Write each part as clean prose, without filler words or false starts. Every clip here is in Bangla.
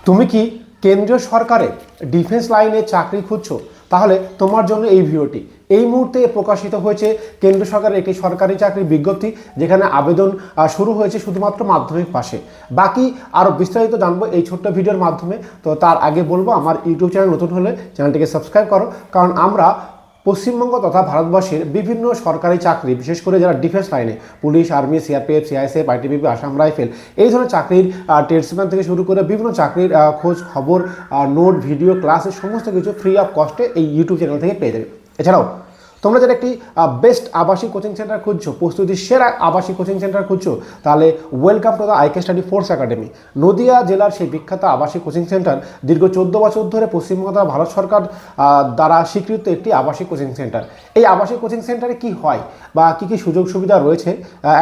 তুমি কি কেন্দ্রীয় সরকারের ডিফেন্স লাইনে চাকরি খুঁজছো? তাহলে তোমার জন্য এই ভিডিওটি। এই মুহূর্তে প্রকাশিত হয়েছে কেন্দ্র সরকারের একটি সরকারি চাকরির বিজ্ঞপ্তি, যেখানে আবেদন শুরু হয়েছে শুধুমাত্র মাধ্যমিক পাশে। বাকি আরও বিস্তারিত জানবো এই ছোট্ট ভিডিওর মাধ্যমে। তো তার আগে বলবো, আমার ইউটিউব চ্যানেল নতুন হলে চ্যানেলটিকে সাবস্ক্রাইব করো, কারণ আমরা পশ্চিমবঙ্গ তথা ভারতবর্ষের বিভিন্ন সরকারি চাকরি, বিশেষ করে যারা ডিফেন্স লাইনে police, army, CRPF, CISF, ITBP, Assam rifle, এই ধরনের চাকরির ট্রেডসম্যান থেকে শুরু করে বিভিন্ন চাকরির খোঁজ খবর, নোট, ভিডিও, ক্লাসের সমস্ত কিছু ফ্রি অফ কস্টে এই ইউটিউব চ্যানেল থেকে পেয়ে যাবে। এছাড়াও তোমরা যারা একটি বেস্ট আবাসিক কোচিং সেন্টার খুঁজছো, প্রস্তুতির সেরা আবাসিক কোচিং সেন্টার খুঁজছো, তাহলে welcome to the IK study force academy. Nadia জেলার সেই বিখ্যাত আবাসিক কোচিং সেন্টার, দীর্ঘ 14 বছর ধরে পশ্চিমবঙ্গ তথা ভারত সরকার দ্বারা স্বীকৃত একটি আবাসিক কোচিং সেন্টার। এই আবাসিক কোচিং সেন্টারে কি হয় বা কী কী সুযোগ সুবিধা রয়েছে?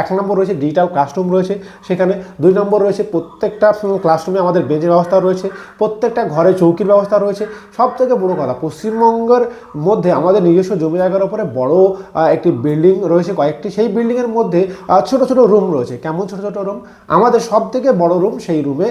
1 নম্বর রয়েছে ডিজিটাল ক্লাসরুম রয়েছে সেখানে। 2 নম্বর রয়েছে প্রত্যেকটা ক্লাসরুমে আমাদের বেঞ্চের ব্যবস্থা রয়েছে, প্রত্যেকটা ঘরে চৌকির ব্যবস্থা রয়েছে। সব থেকে বড়ো কথা, পশ্চিমবঙ্গের মধ্যে আমাদের নিজস্ব জমি জায়গার উপরে বড় একটি বিল্ডিং রয়েছে কয়েকটি। সেই বিল্ডিংয়ের মধ্যে ছোট ছোট রুম রয়েছে। কেমন ছোট ছোট রুম? আমাদের সব থেকে বড় রুম, সেই রুমে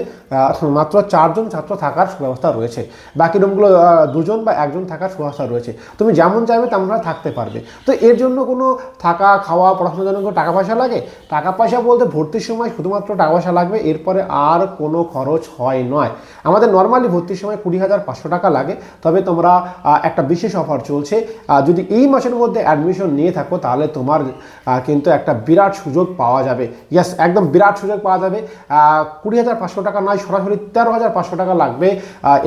মাত্র 4 জন ছাত্র থাকার ব্যবস্থা রয়েছে। বাকি রুমগুলো 2 জন বা 1 জন থাকার ব্যবস্থা রয়েছে। তুমি যেমন চাইবে তেমন থাকতে পারবে। তো এর জন্য কোনো থাকা, খাওয়া, পড়াশোনার জন্য কোনো টাকা পয়সা লাগে? টাকা পয়সা বলতে ভর্তির সময় শুধুমাত্র টাকা পয়সা লাগবে, এরপরে আর কোনো খরচ হয় নয়। আমাদের নর্মালি ভর্তির সময় 20,500 টাকা লাগে। তবে তোমরা একটা বিশেষ অফার চলছে, যদি এই মাসের মধ্যে অ্যাডমিশন নিয়ে থাকো তাহলে তোমার কিন্তু একটা বিরাট সুযোগ পাওয়া যাবে। ইয়েস, একদম বিরাট সুযোগ পাওয়া যাবে। 20,500 টাকা নয়, সরাসরি 13,500 টাকা লাগবে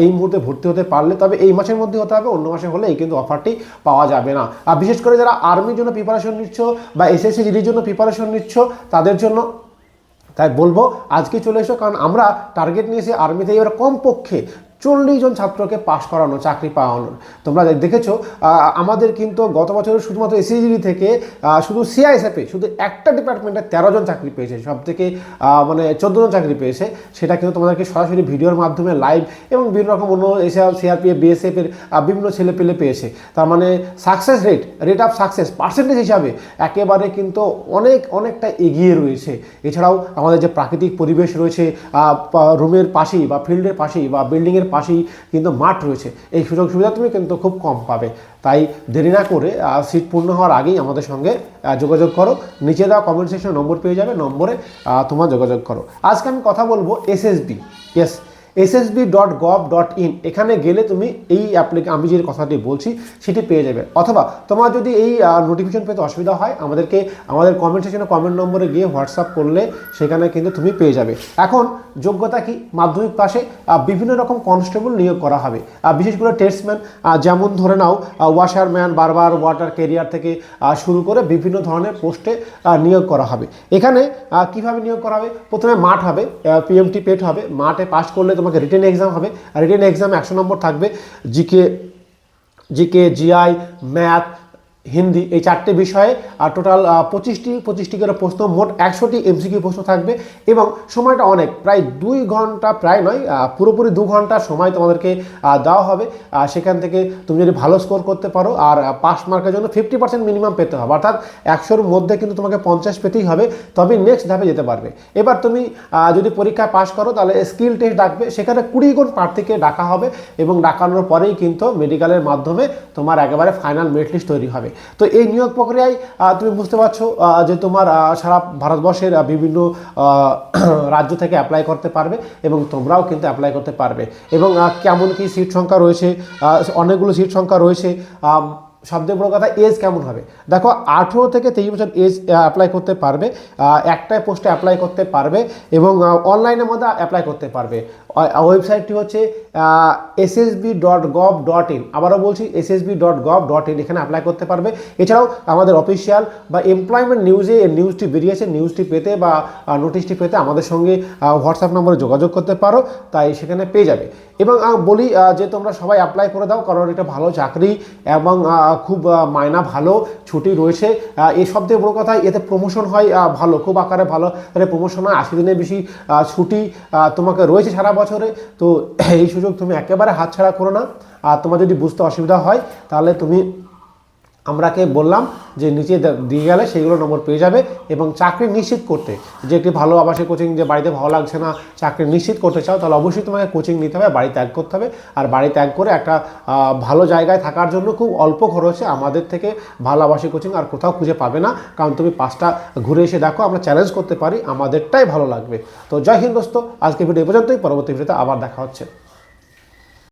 এই মুহূর্তে ভর্তি হতে পারলে। তবে এই মাসের মধ্যে হতে হবে, অন্য মাসে হলে এই কিন্তু অফারটি পাওয়া যাবে না। বিশেষ করে যারা আর্মির জন্য প্রিপারেশন নিচ্ছ বা এসএসসি জিডির জন্য প্রিপারেশন নিচ্ছ, তাদের জন্য তাই বলবো আজকে চলে এসো, কারণ আমরা টার্গেট নিয়েছি আর্মিতে এবার কমপক্ষে 40 জন ছাত্রকে পাস করানো, চাকরি পাওয়ানোর। তোমরা দেখেছো আমাদের কিন্তু গত বছর শুধুমাত্র এসএসজি থেকে শুধু সিআইএসএফে শুধু একটা ডিপার্টমেন্টে 13 জন চাকরি পেয়েছে, সব থেকে 14 জন চাকরি পেয়েছে। সেটা কিন্তু তোমাদেরকে সরাসরি ভিডিওর মাধ্যমে লাইভ এবং বিভিন্ন রকম অন্য সিআরপিএফ, বিএসএফের বিভিন্ন ছেলে পেলে পেয়েছে। তার মানে success rate of success percentage হিসাবে একেবারে কিন্তু অনেকটা এগিয়ে রয়েছে। এছাড়াও আমাদের যে প্রাকৃতিক পরিবেশ রয়েছে, রুমের পাশেই বা ফিল্ডের পাশেই বা বিল্ডিংয়ের পাশেই কিন্তু মাঠ রয়েছে, এই সুযোগ সুবিধা তুমি কিন্তু খুব কম পাবে। তাই দেরি না করে সিট পূর্ণ হওয়ার আগেই আমাদের সঙ্গে যোগাযোগ করো। নিচে দেওয়া কমেন্ট সেকশনে নম্বর পেয়ে যাবে, নম্বরে তোমার যোগাযোগ করো। আজকে আমি কথা বলবো এসএসবি। ইয়েস, ssb.gov.in, এখানে গেলে তুমি এই আমি যে কথাটি বলছি সেটি পেয়ে যাবে। অথবা তোমার যদি এই নোটিফিকেশন পেতে অসুবিধা হয়, আমাদের কমেন্ট সেকশনে কমেন্ট নম্বরে গিয়ে হোয়াটসঅ্যাপ করলে সেখানে কিন্তু তুমি পেয়ে যাবে। এখন যোগ্যতা কি? মাধ্যমিক পাশে বিভিন্ন রকম কনস্টেবল নিয়োগ করা হবে, বিশেষ করে ট্রেডসম্যান, যেমন ধরে নাও ওয়াশারম্যান, বারবার, ওয়াটার ক্যারিয়ার থেকে শুরু করে বিভিন্ন ধরনের পোস্টে নিয়োগ করা হবে। এখানে কিভাবে নিয়োগ করা হবে? প্রথমে মাঠ হবে, পিএমটি পেট হবে। মাঠে পাস করলে তোমাকে রিটেন এক্সাম হবে। রিটেন এক্সাম 100 নম্বর থাকবে। জিকে, জিআই, ম্যাথ, হিন্দি, এই 4টে বিষয়ে টোটাল 25টি করে প্রশ্ন, মোট 100টি এমসিকিউ প্রশ্ন থাকবে। এবং সময়টা অনেক, প্রায় 2 ঘন্টা, প্রায় নয়, পুরোপুরি 2 ঘন্টা সময় তোমাদেরকে দেওয়া হবে। সেখান থেকে তুমি যদি ভালো স্কোর করতে পারো, আর পাস মার্কের জন্য 50% মিনিমাম পেতে হবে, অর্থাৎ 100-র মধ্যে কিন্তু তোমাকে 50 পেতেই হবে, তবে নেক্সট ধাপে যেতে পারবে। এবার তুমি যদি পরীক্ষায় পাস করো তাহলে স্কিল টেস্ট ডাকবে, সেখানে 20 জন প্রার্থীকে ডাকা হবে এবং ডাকানোর পরেই কিন্তু মেডিকেলের মাধ্যমে তোমার একেবারে ফাইনাল মেরিট লিস্ট তৈরি হবে। তো এই নিয়োগ প্রক্রিয়ায় তুমি বুঝতে পারছো যে তোমার সারা ভারতবর্ষের বিভিন্ন রাজ্য থেকে অ্যাপ্লাই করতে পারবে এবং তোমরাও কিন্তু অ্যাপ্লাই করতে পারবে। এবং কেমন কি সিট সংখ্যা রয়েছে? অনেকগুলো সিট সংখ্যা রয়েছে। সবথেকে বড় কথা, এজ কেমন হবে? দেখো, 18 থেকে 23 বছর এজ অ্যাপ্লাই করতে পারবে, একটাই পোস্টে অ্যাপ্লাই করতে পারবে এবং অনলাইনের মধ্যে অ্যাপ্লাই করতে পারবে। ওয়েবসাইটটি হচ্ছে ssb.gov.in, আবারও বলছি ssb.gov.in, এখানে অ্যাপ্লাই করতে পারবে। এছাড়াও আমাদের অফিসিয়াল বা এমপ্লয়মেন্ট নিউজে নিউজটি বেরিয়েছে, নিউজটি পেতে বা নোটিশটি পেতে আমাদের সঙ্গে হোয়াটসঅ্যাপ নম্বরে যোগাযোগ করতে পারো, তাই সেখানে পেয়ে যাবে। এবং বলি যে তোমরা সবাই অ্যাপ্লাই করে দাও, কারণ এটা ভালো চাকরি এবং খুব মায়না ভালো, ছুটি রয়েছে। এই সব থেকে বড়ো কথা, এতে প্রমোশন হয় ভালো, খুব আকারে ভালো প্রমোশন হয়। 80 দিনের বেশি ছুটি তোমাকে রয়েছে সারা বছরে। তো এই সুযোগ তুমি একেবারে হাতছাড়া করো না। আর তোমার যদি বুঝতে অসুবিধা হয় তাহলে তুমি আমরাকে বললাম যে নিচে দিয়ে গেলে সেগুলো নম্বর পেয়ে যাবে। এবং চাকরি নিশ্চিত করতে যে একটি ভালো আবাসিক কোচিং, যে বাড়িতে ভালো লাগছে না চাকরি নিশ্চিত করতে চাও, তাহলে অবশ্যই তোমাকে কোচিং নিতে হবে, বাড়ি ত্যাগ করতে হবে। আর বাড়ি ত্যাগ করে একটা ভালো জায়গায় থাকার জন্য খুব অল্প খরচে আমাদের থেকে ভালো আবাসিক কোচিং আর কোথাও খুঁজে পাবে না। কারণ তুমি 5টা ঘুরে এসে দেখো, আমরা চ্যালেঞ্জ করতে পারি, আমাদেরটাই ভালো লাগবে। তো জয় হিন্দ দোস্ত, আজকে ভিডিও এই পর্যন্তই, পরবর্তী ভিডিওতে আবার দেখা হচ্ছে।